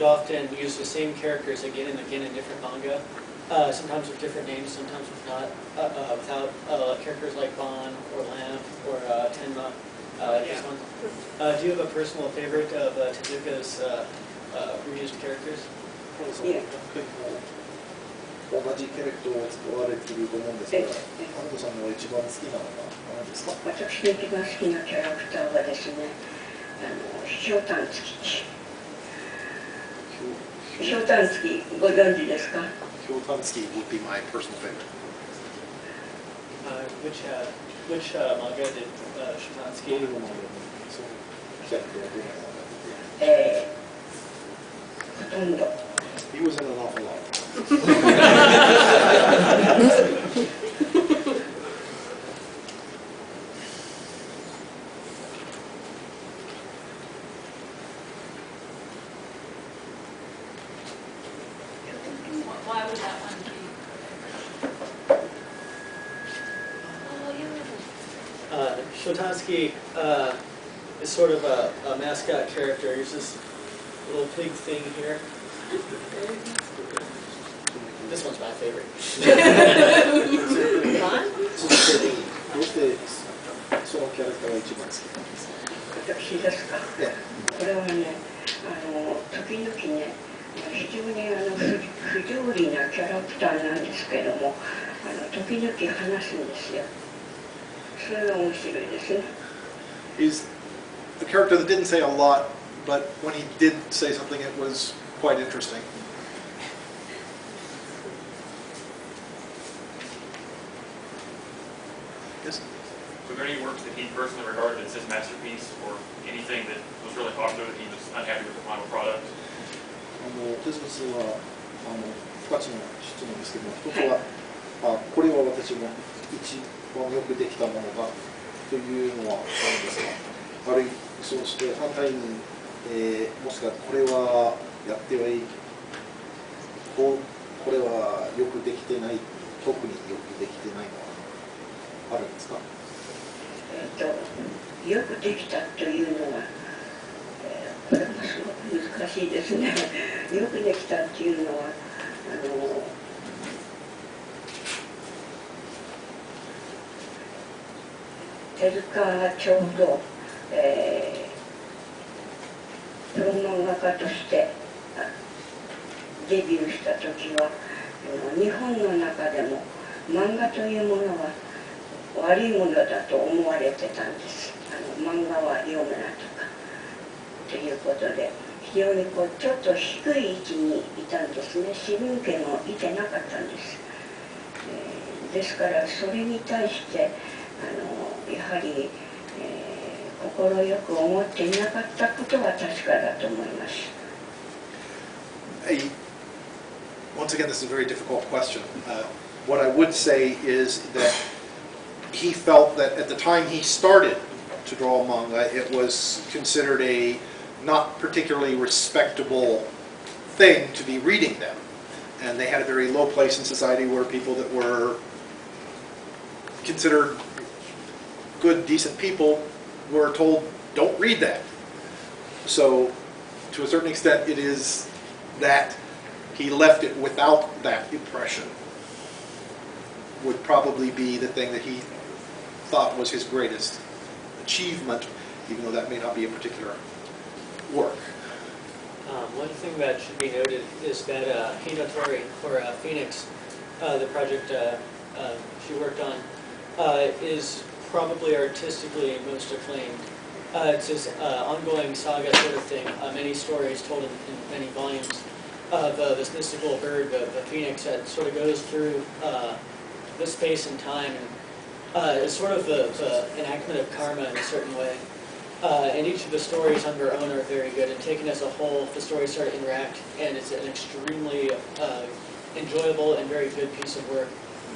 would often use the same characters again and again in different manga, sometimes with different names, sometimes without characters like Bon or Lamp or Tenma. This one. Do you have a personal favorite of Tezuka's reused characters? 同じキャラクターを使われていると思うんですが、ハルコさんが一番好きなのは何ですか？私の一番好きなキャラクターはですね、ひょうたんつき。ひょうたんつきご存知ですか？ひょうたんつき would be my personal favorite. Which manga did Shotansky? ほとんど。He was in an awful lot. Why would that one be? Shotansky is sort of a mascot character. He's this little pig thing here. This one's my favorite. どうしてそのキャラクターが一番好きなんですか？私ですか？これはね、時々ね、非常に不条理なキャラクターなんですけれども、時々話すんですよ。それが面白いですね。He's a character that didn't say a lot, but when he did say something, it was quite interesting. Yes? Were there any works that he personally regarded as his masterpiece, or anything that was really popular that he was unhappy with the final product? 手塚さんは2つの質問ですけども、1つは、これは私が一番よくできたものだというのは何ですか？あるいはそうして反対に、もしくはこれはやってはいい、これはよくできてない、特によくできてないのはあるんですか？よくできたというのは、これもすごく難しいですね。よくできたっていうのは、手塚がちょうど、プロ漫画家としてデビューした時は、日本の中でも漫画というものは悪いものだと思われてたんです。漫画は読むなとかということで、非常にちょっと低い位置にいたんですね。市民権を得てなかったんです。ですからそれに対してやはり快く思っていなかったことは確かだと思います。Once again, this is a very difficult question. What I would say is that he felt that at the time he started to draw manga, it was considered a not particularly respectable thing to be reading them. And they had a very low place in society where people that were considered good, decent people were told, don't read that. So, to a certain extent, it is that he left it without that impression would probably be the thing that he thought was his greatest achievement, even though that may not be a particular work. One thing that should be noted is that Hinatori, or Phoenix, the project she worked on, is probably artistically most acclaimed. It's this ongoing saga sort of thing, many stories told in many volumes of this mystical bird, the phoenix, that sort of goes through the space and time, and it's sort of the enactment of karma in a certain way. And each of the stories on their own are very good, and taken as a whole, the stories start to interact, and it's an extremely enjoyable and very good piece of work.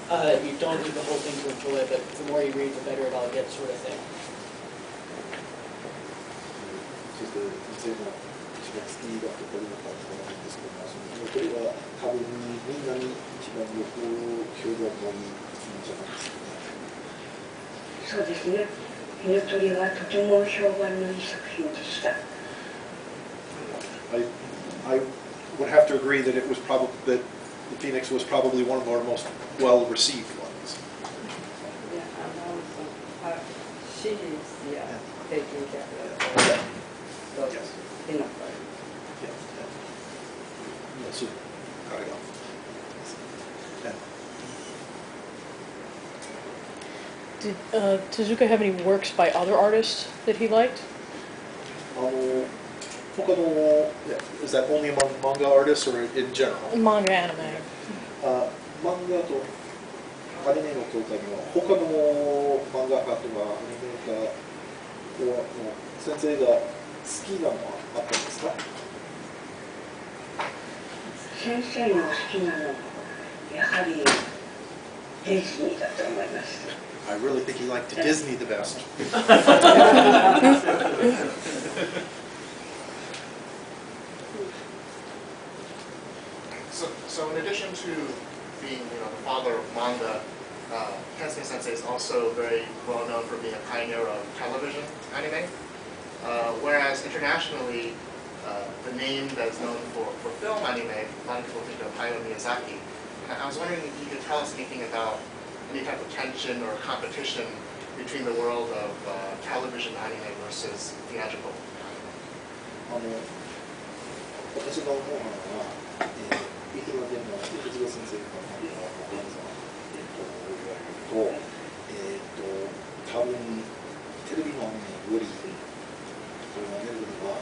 You don't need the whole thing to enjoy, but the more you read, the better it all gets, sort of thing. そして一番好きだところだったんですけども、これは多分みんなに一番よく評判がいいんじゃないですかね。そうですね。火の鳥はとても評判のいい作品でした。I to agree that it was probably that the Phoenix was probably one of our most well-received ones. Yeah, and also series, yeah, taking care of Yeah. those Yes. pinnacle. Yeah. Yeah. So, cut it off. Yeah. Did Tezuka have any works by other artists that he liked? 他の is that only among manga artists or in general? Manga, anime. 漫画とアニメの他には他の漫画家とかアニメーカーの先生が好きなのはあったんですか？先生の好きなのはやはりディズニーだと思います。I really think he liked Disney the best. So in addition to being, the father of manga, Tensei Sensei is also very well known for being a pioneer of television anime. Whereas internationally, the name that is known for film anime, a lot of people think of Hayao Miyazaki. And I was wondering if you could tell us anything about any type of tension or competition between the world of television anime versus theatrical anime. 私が思うのは、いくらでも哲学先生の漫画を言われると、多分テレビのアニメよりこれが出るのは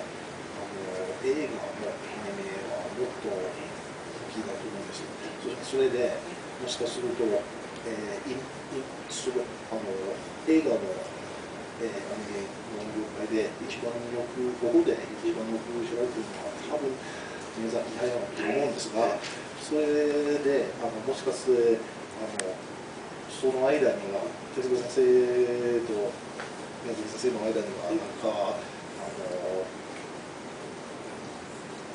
映画のアニメはもっと人気だと思うんですよ。それでもしかすると、映画のアニメの業界で一番よくここで一番よく知られているのは多分宮崎駿だと思うんですが、それでもしかしてその間には哲学先生と宮崎先生の間にはなんか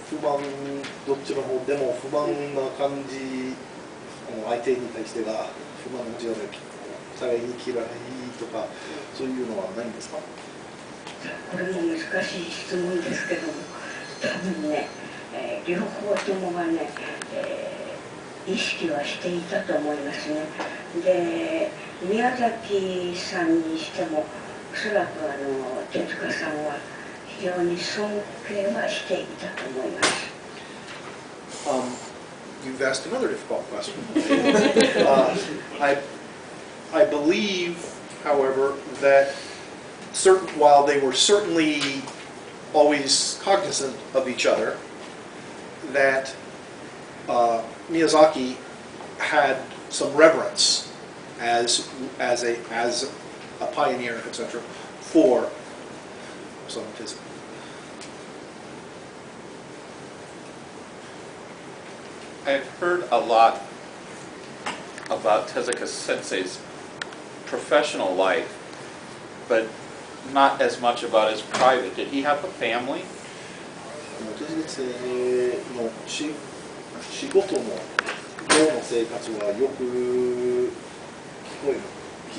不満どっちの方でも不満な感じ相手に対してが不満の持ちが互いに嫌いとかそういうのはないんですか？これも難しい質問ですけども、多分ね、両方ともがね、意識はしていたと思いますね。で、宮崎さんにしても、おそらく手塚さんは非常に尊敬はしていたと思います。You've asked another difficult question. I believe, however, that while they were certainly always cognizant of each other, that Miyazaki had some reverence as a pioneer, etc., for Osamu Tezuka. I've heard a lot about Tezuka Sensei's professional life, but not as much about his private. Did he have a family? 手塚先生の仕事の寮の生活はよく聞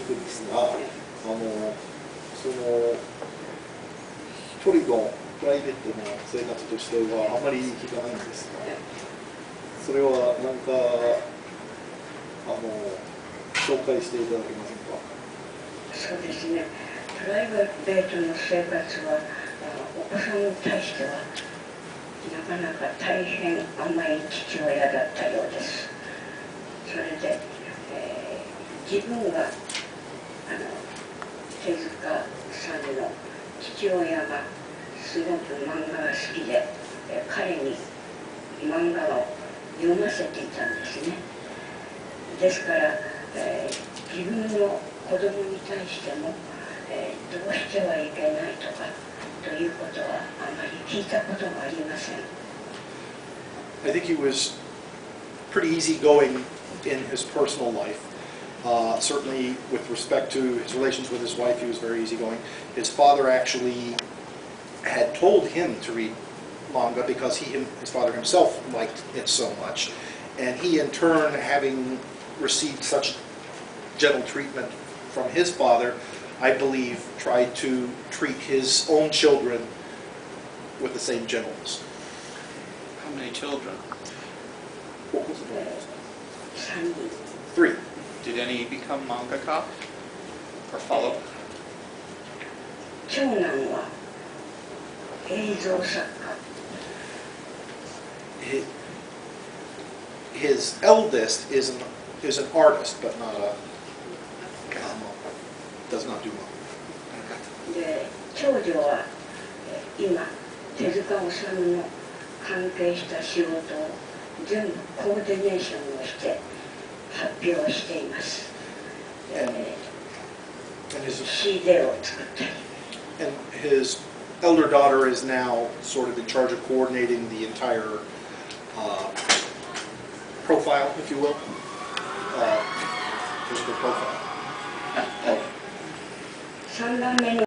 くんですが、その一人のプライベートの生活としてはあまり聞かないんですが、それは何か紹介していただけませんか？そうですね。プライベートの生活はお子さんに対してはなかなか大変甘い父親だったようです。それで、自分が手塚さんの父親がすごく漫画が好きで、彼に漫画を読ませていたんですね。ですから、自分の子供に対しても、どうしてはいけないとかということはあまり聞いたことがありません。I think he was pretty easygoing in his personal life. Certainly with respect to his relations with his wife, he was very easygoing. His father actually had told him to read manga because his father himself liked it so much. And he in turn, having received such gentle treatment from his father, I believe tried to treat his own children with the same gentleness. How many children? 3人 Three. Did any become mangaka or follow? 長男は映像作家 His eldest is an artist, but not a does not do manga. で長女は今手塚治虫の関係した仕事を全部コーディネーションをして発表しています、And his CD を作ったり and his elder daughter is now sort of in charge of coordinating the entire profile, if you will, physical profile. 3番目の